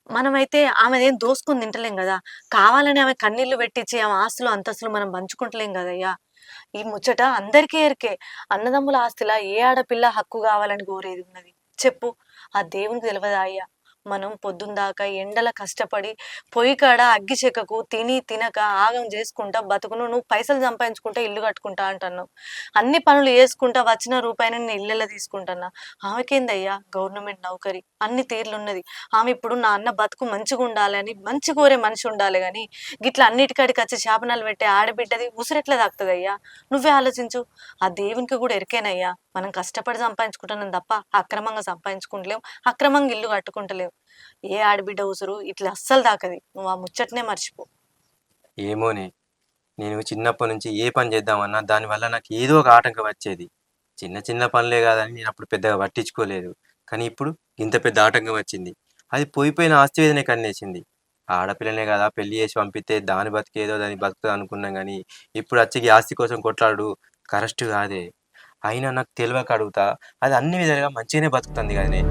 మనమైతే ఆమెదేం దోసుకొని తింటలేం గదా! కావాలని ఆమె కన్నీళ్లు పెట్టించి ఆమె ఆస్తులు, అంతస్తులు మనం పంచుకుంటలేం గదయ్యా! ఈ ముచ్చట అందరికీ ఎరుకే. అన్నదమ్ముల ఆస్తిలా ఏ ఆడపిల్ల హక్కు గావాలని కోరేదున్నది? చెప్పు. ఆ దేవునికి తెలవదా అయ్యా? మనం పొద్దుందాకా ఎండల కష్టపడి పొయ్యి కాడ అగ్గి చెక్కకు తిని, తినక ఆగం జేసుకుంటా బతుకును నువ్వు పైసలు సంపాదించుకుంటా ఇల్లు కట్టుకుంటా అంటన్నావు. అన్ని పనులు చేసుకుంటా వచ్చిన రూపాయిని నేను ఇళ్ళలో తీసుకుంటన్నా. ఆమెకేందయ్యా గవర్నమెంట్ నౌకరీ, అన్ని తీర్లున్నది. ఆమె ఇప్పుడు నా అన్న బతుకు మంచిగుండాలని మంచి కోరే మనిషి ఉండాలి గాని, గిట్ల అన్నిటికాడికచ్చి శాపనాలు పెట్టే ఆడబిడ్డది ఉసురెట్లా తాకుతదయ్యా? నువ్వే ఆలోచించు. ఆ దేవునికి గూడా ఎరుకేనయ్యా. మనం కష్టపడి సంపాదించుకుంటున్నాం తప్ప అక్రమంగా సంపాదించుకుంటలేం. అక్రమంగా ఇల్లు కట్టుకుంటలేం. ఏ ఆడబిడ్డ ఉసురు ఇట్లా అస్సలు తాకది. నువ్వు ఆ ముచ్చటనే మర్చిపో. ఏమోనే, నేను చిన్నప్పటి నుంచి ఏ పని చేద్దామన్నా దానివల్ల నాకు ఏదో ఒక ఆటంకం వచ్చేది. చిన్న చిన్న పనులే కాదని నేను అప్పుడు పెద్దగా పట్టించుకోలేదు. కానీ ఇప్పుడు ఇంత పెద్ద ఆటంకం వచ్చింది. అది పోయిపోయిన ఆస్తి మీదనే కన్నేసింది. ఆడపిల్లనే కదా పెళ్లి చేసి పంపిస్తే దాని బతికేదో దాని బతుకుతుంది అనుకున్నాం. కానీ ఇప్పుడు వచ్చి ఈ ఆస్తి కోసం కొట్లాడు కరెక్ట్ కాదే. అయినా నాకు తెలియక అడుగుతా, అది అన్ని విధాలుగా మంచిగానే బతుకుతుంది కదనే.